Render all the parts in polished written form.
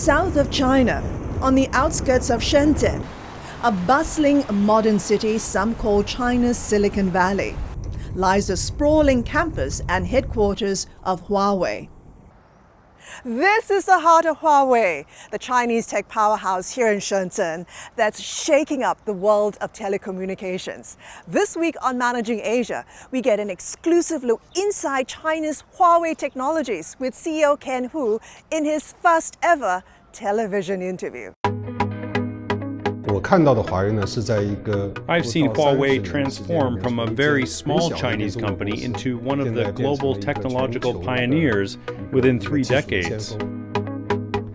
south of China, on the outskirts of Shenzhen, a bustling modern city some call China's Silicon Valley, lies the sprawling campus and headquarters of Huawei. This is the heart of Huawei, the Chinese tech powerhouse here in Shenzhen that's shaking up the world of telecommunications. This week on Managing Asia, we get an exclusive look inside China's Huawei technologies with CEO Ken Hu in his first ever television interview. I've seen Huawei transform from a very small Chinese company into one of the global technological pioneers within 3 decades.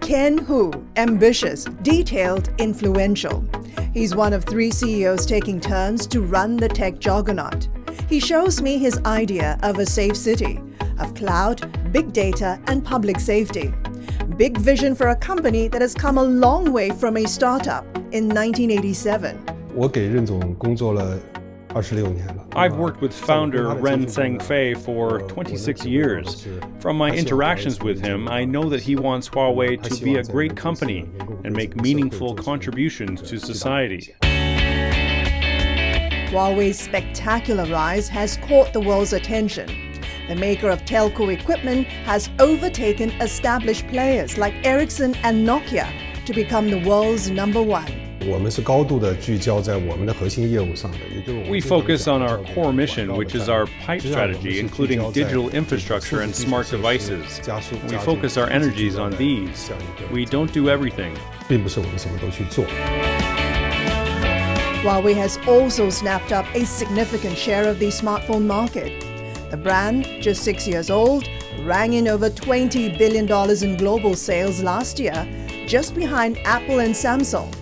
Ken Hu, ambitious, detailed, influential. He's one of 3 CEOs taking turns to run the tech juggernaut. He shows me his idea of a safe city, of cloud, big data, and public safety. Big vision for a company that has come a long way from a startup in 1987. I've worked with founder Ren Zhengfei for 26 years. From my interactions with him, I know that he wants Huawei to be a great company and make meaningful contributions to society. Huawei's spectacular rise has caught the world's attention. The maker of telco equipment has overtaken established players like Ericsson and Nokia to become the world's #1. We focus on our core mission, which is our pipe strategy, including digital infrastructure and smart devices. We focus our energies on these. We don't do everything. Huawei has also snapped up a significant share of the smartphone market. The brand, just 6 years old, rang in over $20 billion in global sales last year, just behind Apple and Samsung.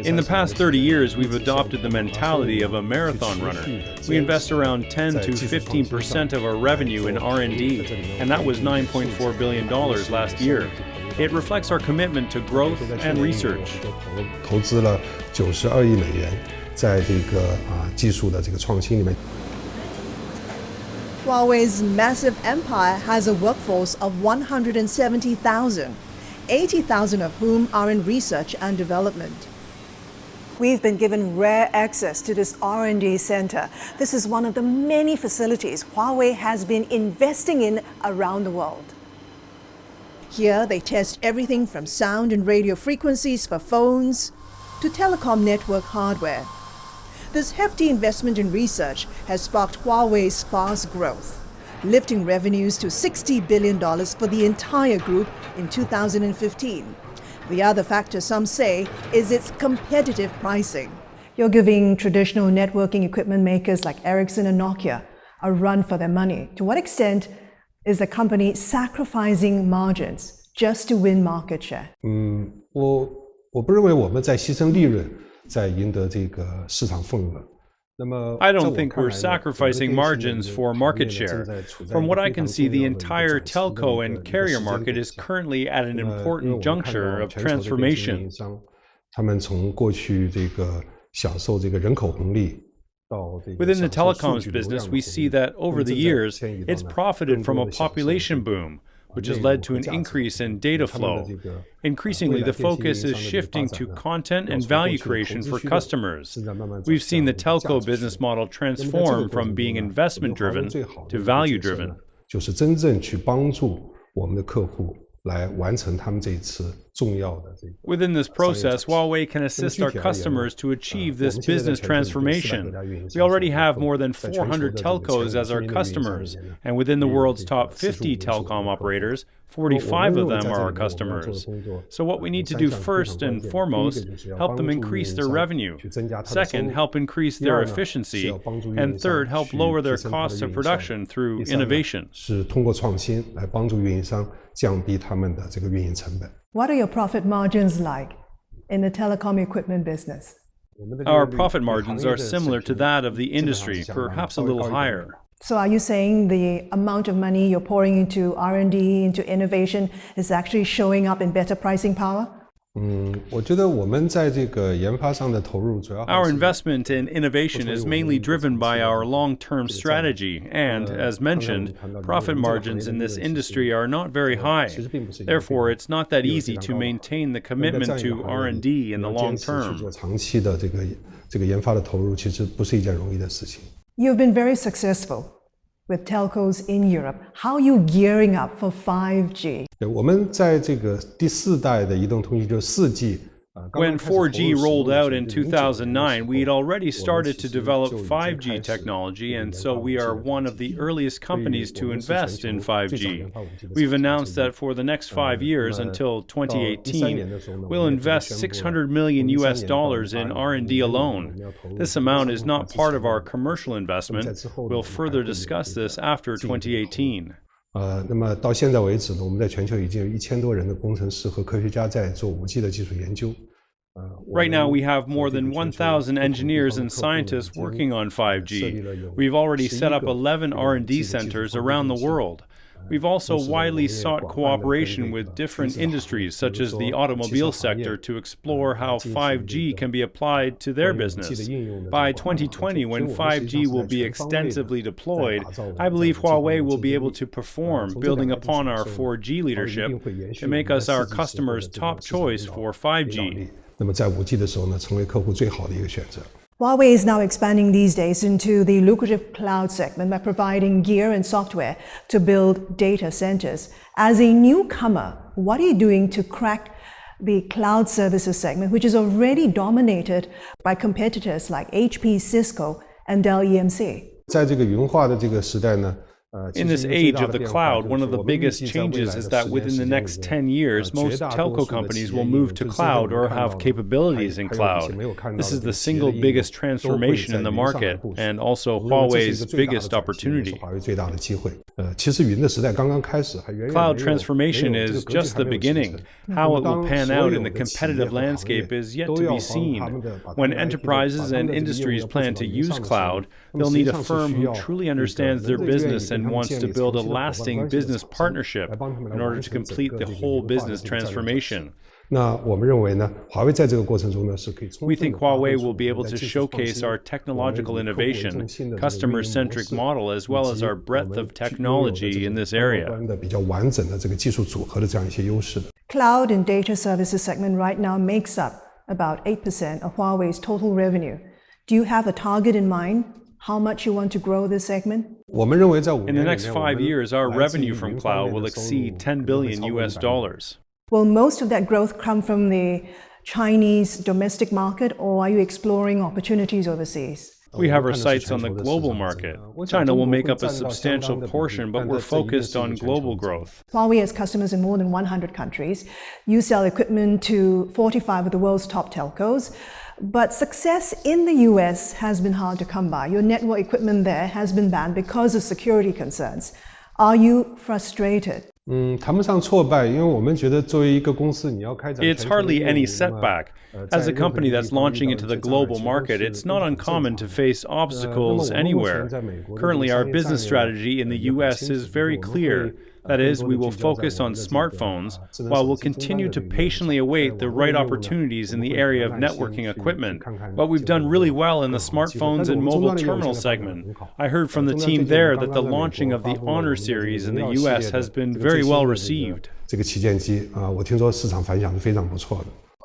In the past 30 years, we've adopted the mentality of a marathon runner. We invest around 10 to 15% of our revenue in R&D, and that was $9.4 billion last year. It reflects our commitment to growth and research. Huawei's massive empire has a workforce of 170,000, 80,000 of whom are in research and development. We've been given rare access to this R&D center. This is one of the many facilities Huawei has been investing in around the world. Here, they test everything from sound and radio frequencies for phones to telecom network hardware. This hefty investment in research has sparked Huawei's fast growth, lifting revenues to $60 billion for the entire group in 2015. The other factor, some say, is its competitive pricing. You're giving traditional networking equipment makers like Ericsson and Nokia a run for their money. To what extent is the company sacrificing margins just to win market share? I don't think we're sacrificing margins for market share. From what I can see, the entire telco and carrier market is currently at an important juncture of transformation. Within the telecoms business, we see that over the years, it's profited from a population boom, which has led to an increase in data flow. Increasingly, the focus is shifting to content and value creation for customers. We've seen the telco business model transform from being investment-driven to value-driven. Within this process, Huawei can assist our customers to achieve this business transformation. We already have more than 400 telcos as our customers, and within the world's top 50 telecom operators, 45 of them are our customers. So what we need to do first and foremost, help them increase their revenue. Second, help increase their efficiency. And third, help lower their costs of production through innovation. What are your profit margins like in the telecom equipment business? Our profit margins are similar to that of the industry, perhaps a little higher. So are you saying the amount of money you're pouring into R&D, into innovation, is actually showing up in better pricing power? Our investment in innovation is mainly driven by our long-term strategy, and, as mentioned, profit margins in this industry are not very high. Therefore, it's not that easy to maintain the commitment to R&D in the long term. You've been very successful with telcos in Europe. How are you gearing up for 5G? When 4G rolled out in 2009, we'd already started to develop 5G technology, and so we are one of the earliest companies to invest in 5G. We've announced that for the next 5 years, until 2018, we'll invest $600 million in R&D alone. This amount is not part of our commercial investment. We'll further discuss this after 2018. 那么到现在为止呢，我们在全球已经有1000多人的工程师和科学家在做5G 的技术研究。Right now, we have more than 1,000 engineers and scientists working on 5G. We've already set up 11 R&D centers around the world. We've also widely sought cooperation with different industries, such as the automobile sector, to explore how 5G can be applied to their business. By 2020, when 5G will be extensively deployed, I believe Huawei will be able to perform, building upon our 4G leadership, to make us our customers' top choice for 5G. 那么在5G 的时候呢，成为客户最好的一个选择。Huawei is now expanding these days into the lucrative cloud segment by providing gear and software to build data centers. As a newcomer, what are you doing to crack the cloud services segment, which is already dominated by competitors like HP, Cisco, and Dell EMC? 在这个云化的这个时代呢， In this age of the cloud, one of the biggest changes is that within the next 10 years, most telco companies will move to cloud or have capabilities in cloud. This is the single biggest transformation in the market, and also Huawei's biggest opportunity. Cloud transformation is just the beginning. How it will pan out in the competitive landscape is yet to be seen. When enterprises and industries plan to use cloud, they'll need a firm who truly understands their business and wants to build a lasting business partnership in order to complete the whole business transformation. We think Huawei will be able to showcase our technological innovation, customer-centric model, as well as our breadth of technology in this area. Cloud and data services segment right now makes up about 8% of Huawei's total revenue. Do you have a target in mind? How much you want to grow this segment? In the next 5 years, our revenue from cloud will exceed $10 billion. Will most of that growth come from the Chinese domestic market, or are you exploring opportunities overseas? We have our sights on the global market. China will make up a substantial portion, but we're focused on global growth. Huawei has customers in more than 100 countries. You sell equipment to 45 of the world's top telcos. But success in the US has been hard to come by. Your network equipment there has been banned because of security concerns. Are you frustrated? It's hardly any setback. As a company that's launching into the global market, it's not uncommon to face obstacles anywhere. Currently, our business strategy in the US is very clear. That is, we will focus on smartphones, while we'll continue to patiently await the right opportunities in the area of networking equipment. But we've done really well in the smartphones and mobile terminal segment. I heard from the team there that the launching of the Honor series in the US has been very well received.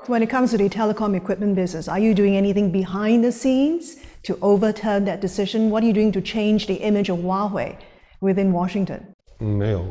When it comes to the telecom equipment business, are you doing anything behind the scenes to overturn that decision? What are you doing to change the image of Huawei within Washington? No,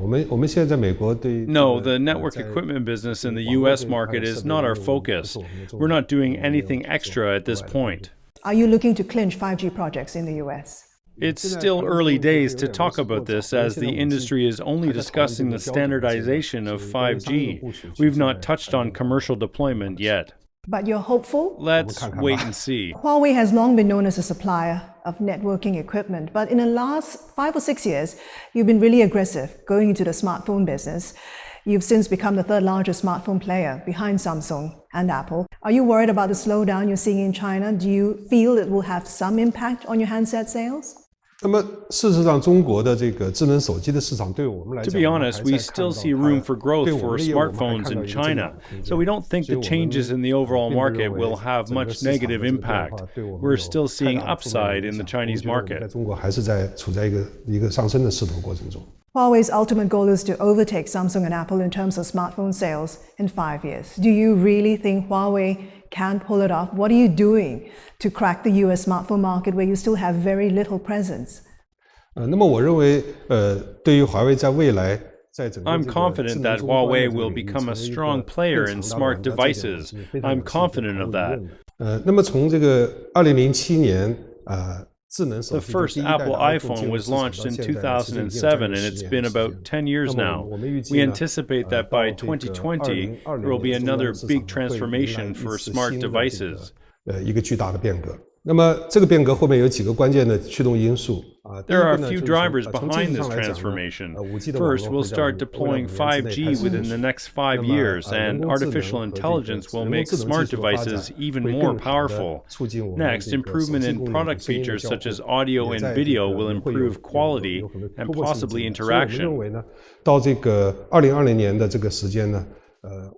the network equipment business in the U.S. market is not our focus. We're not doing anything extra at this point. Are you looking to clinch 5G projects in the U.S.? It's still early days to talk about this, as the industry is only discussing the standardization of 5G. We've not touched on commercial deployment yet. But you're hopeful? Let's wait and see. Huawei has long been known as a supplier of networking equipment, but in the last 5 or 6 years, you've been really aggressive going into the smartphone business. You've since become the third largest smartphone player behind Samsung and Apple. Are you worried about the slowdown you're seeing in China? Do you feel it will have some impact on your handset sales? 那么事实上，中国的这个智能手机的市场对我们来 To 讲， be 我们 honest, 还 we 在看到 still see room for 它 growth 对我 for 们的业务，我们还 smartphones 看到 in 一个增长 China, 空间。 so we don't think 所以 the 我们 changes in the 并 overall 不认 market 为 will have 整个 much 市场 negative 的这个变化 impact. 对我们 We're 有 still 太 seeing 大的负面 upside 影 in the 响。我们 Chinese 觉得我们在 market. 中国还是处在一个上升的势头过程中。 Huawei's ultimate goal is to overtake Samsung and Apple in terms of smartphone sales in 5 years. Do you really think Huawei can pull it off? What are you doing to crack the US smartphone market where you still have very little presence? 那么我认为，对于华为在未来在整个 I'm 这个 confident 智能 that 终端的 Huawei 这个 will 领域 become 成 a 为一个 strong player 更 in 强大的 smart 这点我 devices. 是非常 I'm 有信心 confident 毫 of 无疑 that. 问的。那么从这个2007年智能手 The 机的 first 第一代的 Apple iPhone 进 iPhone 入 was 市场到 launched in 现在，其实已经有将 2007, 近 and 10 it's 年 been 的时间 about 10 years 那 now. 么我们预 We 计呢， anticipate that 到 by 这个 2020, 2020 there will be 年终端 another 的市 big 场会迎来 transformation 一 for 次 smart 新的这 devices. 个一个巨大的变革。那么这个变革后面有几个关键的驱动因素啊。第一 There are 个 a 呢， few 就是 drivers 从技 behind 术 this 上来讲呢， transformation. 5G 的网 First, 络 we'll 会在 start 未来 deploying 5年之内开 5G 始部 within 署 the next 那 5么 years, 人 and 工智能 artificial 和这个 intelligence will 人工 make 智能 smart 技术的发展 devices even 会 more 更好地 powerful. 促进我们 Next, 这个手 improvement 机 in 功能 product 和声音的 features 交 such 互 as audio 也 and 在这 video 个 will 会有 improve quality 很多 and 突破性的 possibly 进展。所以我们认 interaction. 为呢，到这个2020年的这个时间呢，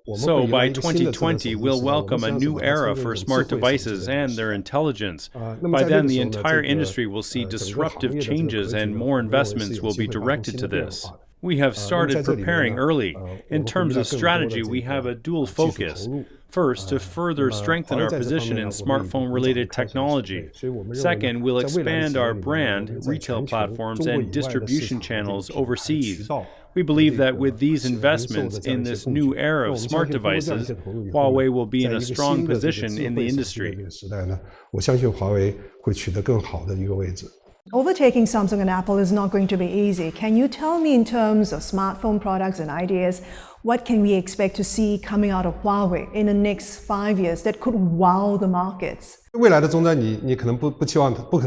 我们 So 会迎来 by 一个新的智能手机 2020, 时 we'll 代。我们 welcome 实 a 际上是 new 把它 era 称为 for 一种智 smart 慧手机 devices 的历 and 史。 their intelligence. 那么 By 在这 then, 个 the 时候呢，这 entire 个 industry will see 整个 disruptive 行业的这个 changes 格局 and 呢， more 我认为是 investments 有 will 机 be 会发生 directed 新 to 的变 this. 化的。 We have 那么 started 在这里面 preparing 呢， early. 我 In 们会依 terms 赖 of 更多的 strategy, 这 we have 个 a dual 技术 focus. 投入。 First, to 那 further 么 strengthen 华为 our 在这方 position 面 in 呢，我们已经 smartphone 很早地 related 开始准备。 technology. 所以我们认为 Second, 呢， we'll 在未来的 expand 几 our 年里面，我 brand, 们在 retail 全球 platforms, 中国 and 以外的市 distribution 场的这个 channels 品牌渠 overseas. 道 We 和 believe 这 that 个 with these 零售的 investments 这样 in 一些 this 布 new 局。 era 那我 of 们相 smart 信通过这样一 devices, 些投入以后呢， Huawei will be 在 in 一 a 个 strong 新的这个 position 智 in the 慧手机的 industry. 这个时代呢，我相信华为会取得更好的一个位置。 Overtaking Samsung and Apple is not going to be easy. Can you tell me, in terms of smartphone products and ideas, what can we expect to see coming out of Huawei in the next 5 years that could wow the markets? 未来的终端你可能不可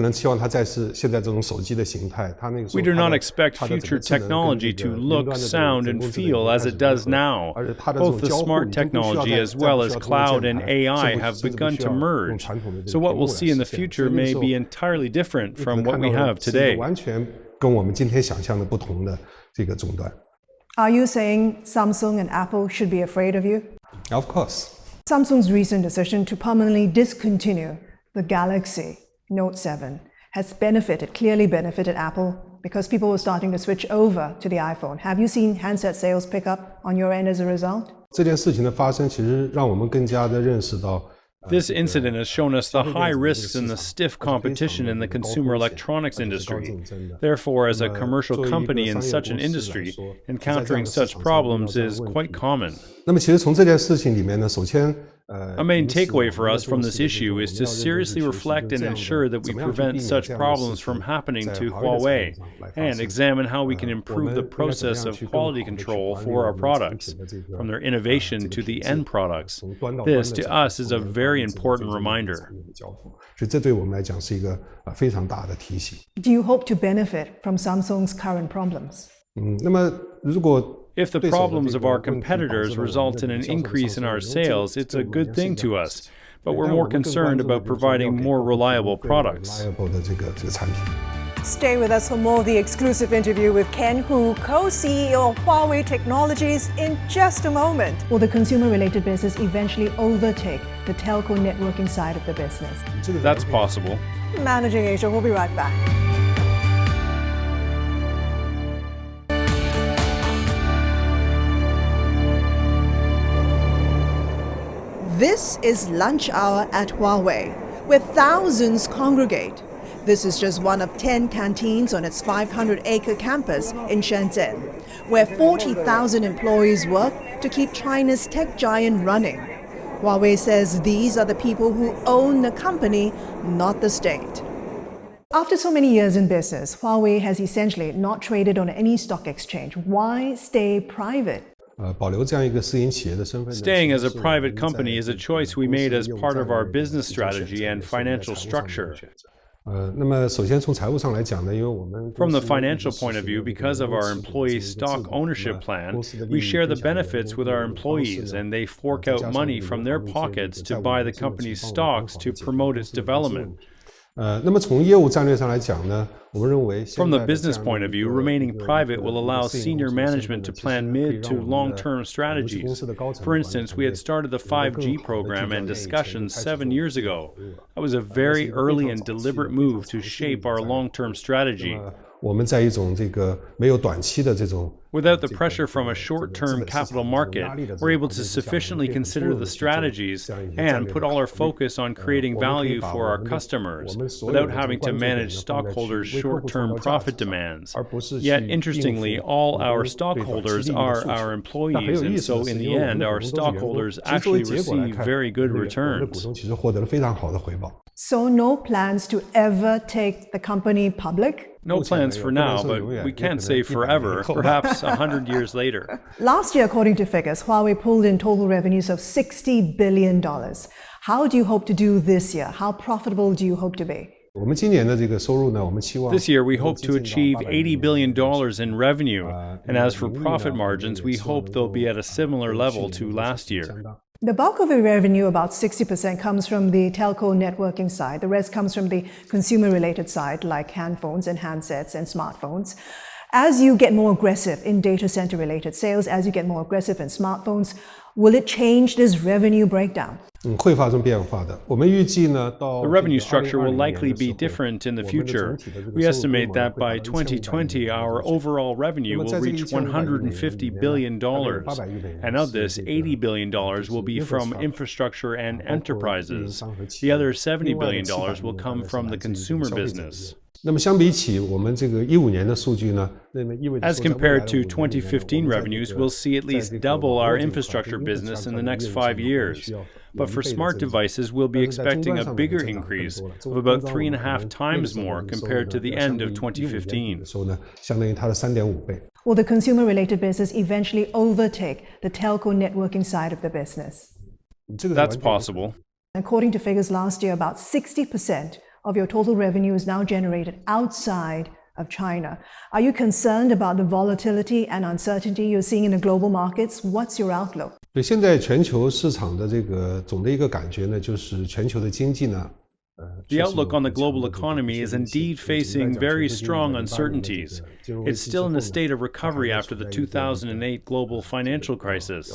能期望它再是现在这种手机的形态，它那个时 We 候 do 它 not 的 expect 它的整 future 个智能跟 technology 这 to 个云 look, 端的这个 sound, 人 and 工智能 feel 开 as 始 it 融 does 合， now. 而且它的这 Both 种 the 交互 smart 已经不需要 technology 再 as well 不 as 需要通过 cloud 键 and 盘， AI 甚 have 至不 begun 需 to 要用 merge. 传统的这 So 个 what 屏幕 we'll 来 see in 实 the 现。所 future 以那个 may 时候 be entirely different 你可 from 能 what 看 we 到的 have 是一个 today. 完全跟我们今天想象的不同的这个终端。 Are you saying Samsung and Apple should be afraid of you? Of course. Samsung's recent decision to permanently discontinue the Galaxy Note 7 has clearly benefited Apple because people were starting to switch over to the iPhone. Have you seen handset sales pick up on your end as a result? 这件事情的发生，其实让我们更加的认识到。 This incident has shown us the high risks and the stiff competition in the consumer electronics industry. Therefore, as a commercial company in such an industry, encountering such problems is quite common. 那么，其实从这件事情里面呢，首先 A main takeaway for us from this issue is to seriously reflect and ensure that we prevent such problems from happening to Huawei, and examine how we can improve the process of quality control for our products, from their innovation to the end products. This, to us, is a very important reminder. 所以这对我们来讲是一个非常大的提醒。 Do you hope to benefit from Samsung's current problems? 那么如果 If the problems of our competitors result in an increase in our sales, it's a good thing to us, but we're more concerned about providing more reliable products. Stay with us for more of the exclusive interview with Ken Hu, co-CEO of Huawei Technologies, in just a moment. Will the consumer-related business eventually overtake the telco networking side of the business? That's possible. Managing Asia, we'll be right back. This is lunch hour at Huawei, where thousands congregate. This is just one of 10 canteens on its 500-acre campus in Shenzhen, where 40,000 employees work to keep China's tech giant running. Huawei says these are the people who own the company, not the state. After so many years in business, Huawei has essentially not traded on any stock exchange. Why stay private? Staying as a private company is a choice we made as part of our business strategy and financial structure. From the financial point of view, because of our employee stock ownership plan, we share the benefits with our employees, and they fork out money from their pockets to buy the company's stocks to promote its development. 那么从业务战略上来讲呢，我们认为 From the business point of view, remaining private will allow senior management to plan mid to long-term strategies. For instance, we had started the 5G program and discussions 7 years ago. That was a very early and deliberate move to shape our long-term strategy. 我们在一种这个没有短期的这种 Without the pressure from a short-term capital market, we're able to sufficiently consider the strategies and put all our focus on creating value for our customers without having to manage stockholders' short-term profit demands. Yet, interestingly, all our stockholders are our employees, and so in the end, our stockholders actually receive very good returns. 股东其实获得了非常好的回报。 So no plans to ever take the company public? No plans for now, but we can't say forever, perhaps 100 years later. Last year, according to figures, Huawei pulled in total revenues of $60 billion. How do you hope to do this year? How profitable do you hope to be? 我们今年的这个收入呢，我们期望 This year, we hope to achieve $80 billion in revenue, and as for profit margins, we hope they'll be at a similar level to last year. The bulk of the revenue, about 60%, comes from the telco networking side. The rest comes from the consumer-related side, like handphones and handsets and smartphones. As you get more aggressive in data center-related sales, as you get more aggressive in smartphones, will it change this revenue breakdown? 会发生变化的。我们预计呢，到 The revenue structure will likely be different in the future. We estimate that by 2020, our overall revenue will reach $150 billion, and of this, $80 billion will be from infrastructure and enterprises. The other $70 billion will come from the consumer business. 那么相比起我们这个15年的数据呢，那么意味着 As compared to 2015 revenues, we'll see at least double our infrastructure business in the next 5 years. But for smart devices, we'll be expecting a bigger increase of about 3.5 times more compared to the end of 2015. 时候呢，相当于它的3.5倍。 Will the consumer-related business eventually overtake the telco networking side of the business? That's possible. According to figures last year, about 60% of your total revenue is now generated outside of China. Are you concerned about the volatility and uncertainty you're seeing in the global markets? What's your outlook? 对，现在全球市场的这个总的一个感觉呢，就是全球的经济呢， The outlook on the global economy is indeed facing very strong uncertainties. It's still in a state of recovery after the 2008 global financial crisis.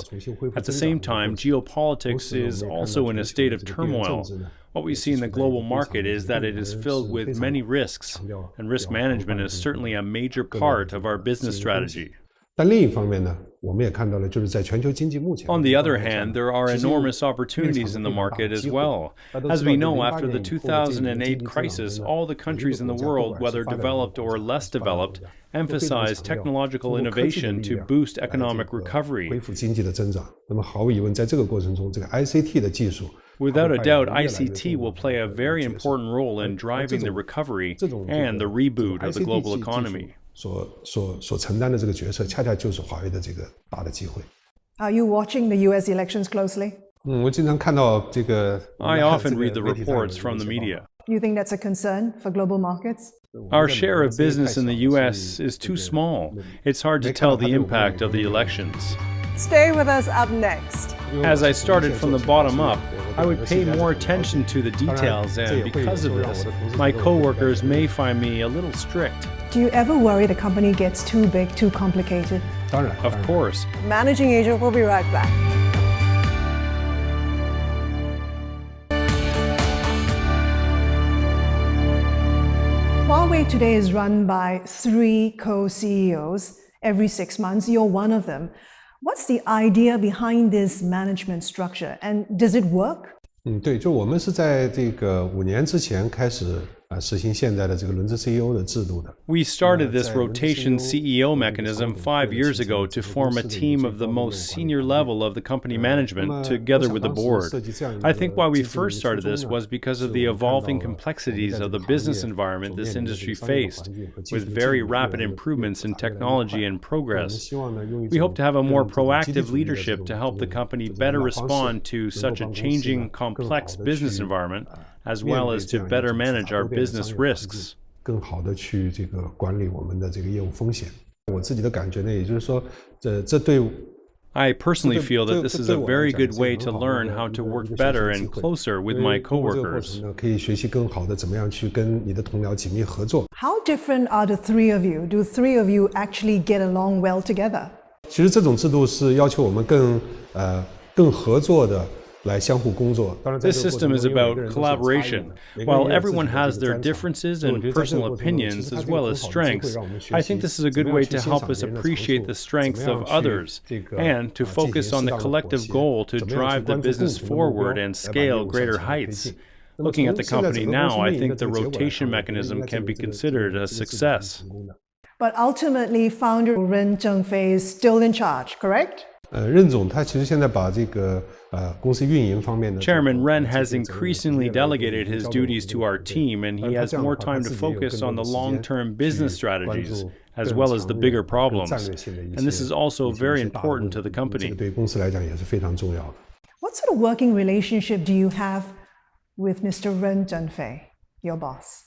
At the same time, geopolitics is also in a state of turmoil. What we see in the global market is that it is filled with many risks, and risk management is certainly a major part of our business strategy. 但另一方面呢，我们也看到了，就是在全球经济目前 On the other hand, there are enormous opportunities in the market as well. As we know, after the 2008 crisis, all the countries in the world, whether developed or less developed, emphasized technological innovation to boost economic 恢 recovery. 复经济的增长。那么毫无疑问，在这个过程中，这个 ICT 的技术 Without a doubt, ICT will play a very important role in driving the recovery and the reboot of the global economy. 所承担的这个角色，恰恰就是华为的这个大的机会。 Are you watching the US elections closely? 我经常看到这个 I often read the reports from the media. Do you think that's a concern for global markets? Our share of business in the US is too small. It's hard to tell the impact of the elections. Stay with us up next. As I started from the bottom up, I would pay more attention to the details, and because of this, my coworkers may find me a little strict. Do you ever worry the company gets too big, too complicated? 当然 Of course. Managing agent will be right back. Huawei today is run by 3 co-CEOs. Every 6 months, you're one of them. What's the idea behind this management structure, and does it work? 对，就我们是在这个5年之前开始实行现在的这个轮值 CEO 的制度的。 We started this rotation CEO mechanism 5 years ago to form a team of the most senior level of the company management, together with the board. I think why we first started this was because of the evolving complexities of the business environment this industry faced, with very rapid improvements in technology and progress. We hope to have a more proactive leadership to help the company better respond to such a changing, complex business environment, as well as to better manage our business risks. 更好的去这个管理我们的这个业务风险。我自己的感觉呢，也就是说，这对 I personally feel that this is a very good way to learn how to work better and closer with my coworkers. 可以学习更好的怎么样去跟你的同僚紧密合作。 How different are the three of you? Do three of you actually get along well together? 其实这种制度是要求我们更合作的来相互工作。当然，在 This 这个过 system 程 is 中，因为每 about 个人都是有差异的 collaboration. 每个人 While 也有自己 everyone 的 has 这 their 个专长。 differences 所以我 and 觉得在这 personal 个过程中，其 opinions 实它 as 是一个 well 很 as 好的机会 strengths, 让我们学 I 习 think this is a 怎 good 么样 way 去 to 欣 help 赏 us 别人的长 appreciate 处 the 怎 strengths 么样 of 去 others 这个 and to 进行 focus 适 on the 当的妥 collective 协 goal to 怎么样 drive 去 the 关注共 business 同的目标 forward and 来把业 scale 务向 greater 前推 heights. 进。那么 Looking 从 at the 现在 company 整个公 now, 司 I 运营的 think the 这个结果来 rotation 看，我觉得应 mechanism 该 can 证 be 明这个 considered a 这个制度是 success. 成功的。 But ultimately, founder Ren Zhengfei is still in charge, correct? 任总他其实现在把这个公司运营方面的 Chairman Ren has increasingly delegated his duties to our team, and he has more time to focus on the long-term business strategies, as well as the bigger problems. And this is also very important to the 这 company. 个对公司来讲也是非常重要的。 What sort of working relationship do you have with Mr. Ren Zhengfei, your boss?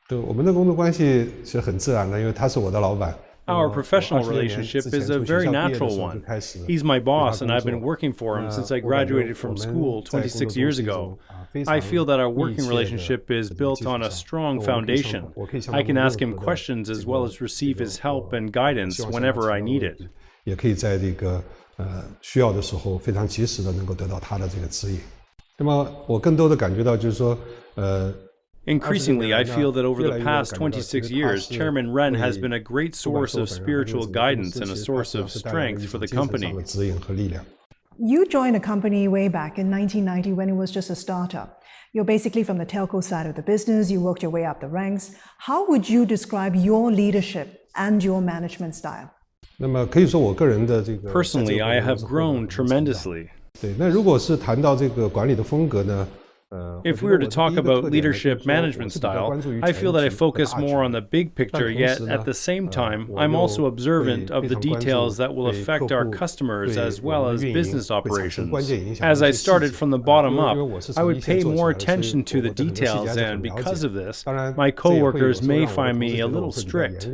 对我们的工作关系是很自然的，因为他是我的老板。 Our professional 20年 relationship 之前 is a 从学 very 校毕业的 natural 时候就 one. 开始 He's my 为他 boss, and 工 I've been 作。 working for him since I 我感觉 graduated 我 from 们 school 在工作 26中 years 是一 ago. 种非 I 常 feel that our 密 working 切的 relationship is 这个 built 基础 on a 上 strong 我可以向 foundation. 我可以向 I 他 can 们 ask 任 him 何的 questions 这 as 个 well as receive his help and guidance 希望向他 whenever I 请教 need 问 it. 题也可以在这个需要的时候非常及时的能够得到他的这个指引。那么我更多的感觉到就是说Increasingly, I feel that over the past 26 years, Chairman Ren has been a great source of spiritual guidance and a source of strength for the company. 指引和力量。 You joined the company way back in 1990 when it was just a startup. You're basically from the telco side of the business, you worked your way up the ranks. How would you describe your leadership and your management style? 那么可以说我个人的这个 Personally, I have grown tremendously. 对，那如果是谈到这个管理的风格呢？ If we were to talk about leadership management style, I feel that I focus more on the big picture, yet at the same time, I'm also observant of the details that will affect our customers as well as business operations. As I started from the bottom up, I would pay more attention to the details, and because of this, my coworkers may find me a little strict.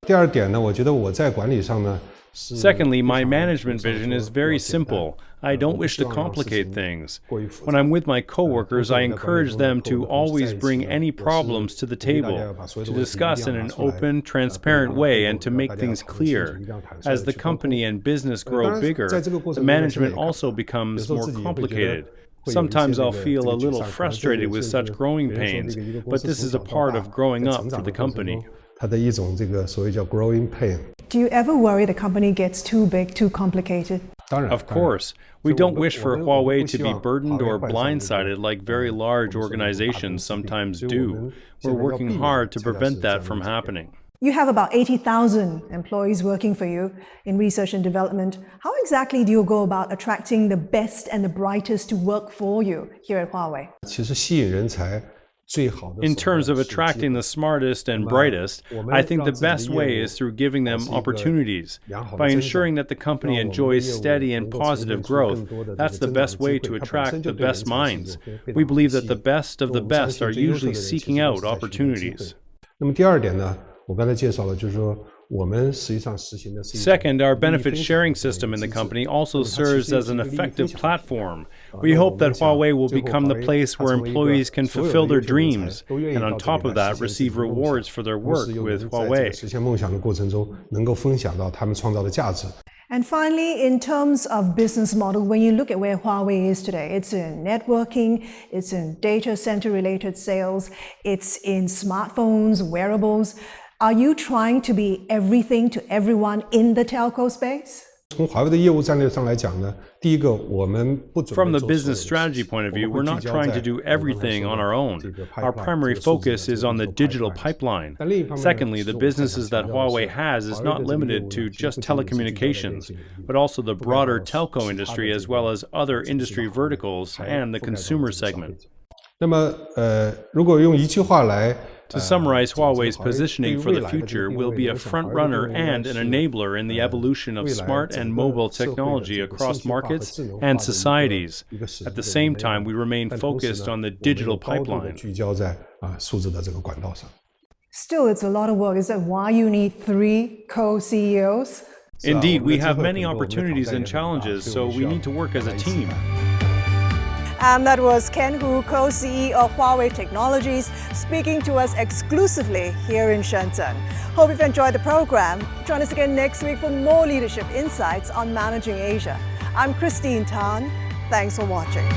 第二点呢，我觉得我在管理上呢。 Secondly, my management vision is very simple. I don't wish to complicate things. When I'm with my coworkers, I encourage them to always bring any problems to the table, to discuss in an open, transparent way, and to make things clear. As the company and business grow bigger, the management also becomes more complicated. Sometimes I'll feel a little frustrated with such growing pains, but this is a part of growing up for the company. 它的一种这个所谓叫 growing pain。 Do you ever worry the company gets too big, too complicated? 当然 Of course, we don't wish for Huawei to be burdened or blindsided like very large organizations sometimes do. We're working hard to prevent that from happening. You have about 80,000 employees working for you in research and development. How exactly do you go about attracting the best and the brightest to work for you here at Huawei? 其实吸引人才 In terms of attracting the smartest and brightest, I think the best way is through giving them opportunities. By ensuring that the company enjoys steady and positive growth, that's the best way to attract the best minds. We believe that the best of the best are usually seeking out opportunities. 那么第二点呢，我刚才介绍了，就是说我们实际上实行的是 Second, our benefit sharing system in the company also serves as an effective platform. We hope that Huawei will become the place where employees can fulfill their dreams, and on top of that, receive rewards for their work with Huawei. 实现梦想的过程中，能够分享到他们创造的价值。 And finally, in terms of business model, when you look at where Huawei is today, it's in networking, it's in data center related sales, it's in smartphones, wearables. Are you trying to be everything to everyone in the telco space? 从华为的业务战略上来讲呢，第一个我们不准备 From the 做所有的 business 事 strategy 情 point of 我 view, 们 we're 会 not 聚焦 trying 在 to do 我刚才 everything 说 on 的 our own. 这个 Our pipeline primary 这个数字的 focus 这 is 个 on the 做 digital pipeline pipeline. 但另一方面呢， Secondly, 其 the 实我更想 businesses 强 that 调的 Huawei 是 has is 华为 not 的这个业 limited 务呢 to 其实 just 不仅仅是聚焦在电 telecommunications, 信领域 but also the 覆盖到 broader 了 telco 其他 industry 的 as 这 well 个 as other 城市 industry 的行业 verticals 还 and the 覆盖到 consumer 这个消费 segment. 者。那么如果用一句话来 To summarize 这个 Huawei's 华为对 positioning 于 for 未 the 来的这个 future 定 will 位 be 呢 a 我想华 front 为的 runner 定位应该 and an 是 enabler in the evolution of 未来 smart 整 and 个 mobile 社会的 technology 这个 across 信息化和 markets 智能化 and 的 societies. 一个实 At the 质的 same 媒 time, 介 we remain 但同时 focused 呢 on the 我们 digital 又高度的 pipeline. 聚焦在数字的这个管道上。 Still, it's a lot of work. Is that why you need 3 co-CEOs? Indeed, we have many opportunities and challenges, so we need to work as a team. And that was Ken Hu, co-CEO of Huawei Technologies, speaking to us exclusively here in Shenzhen. Hope you've enjoyed the program. Join us again next week for more leadership insights on managing Asia. I'm Christine Tan. Thanks for watching.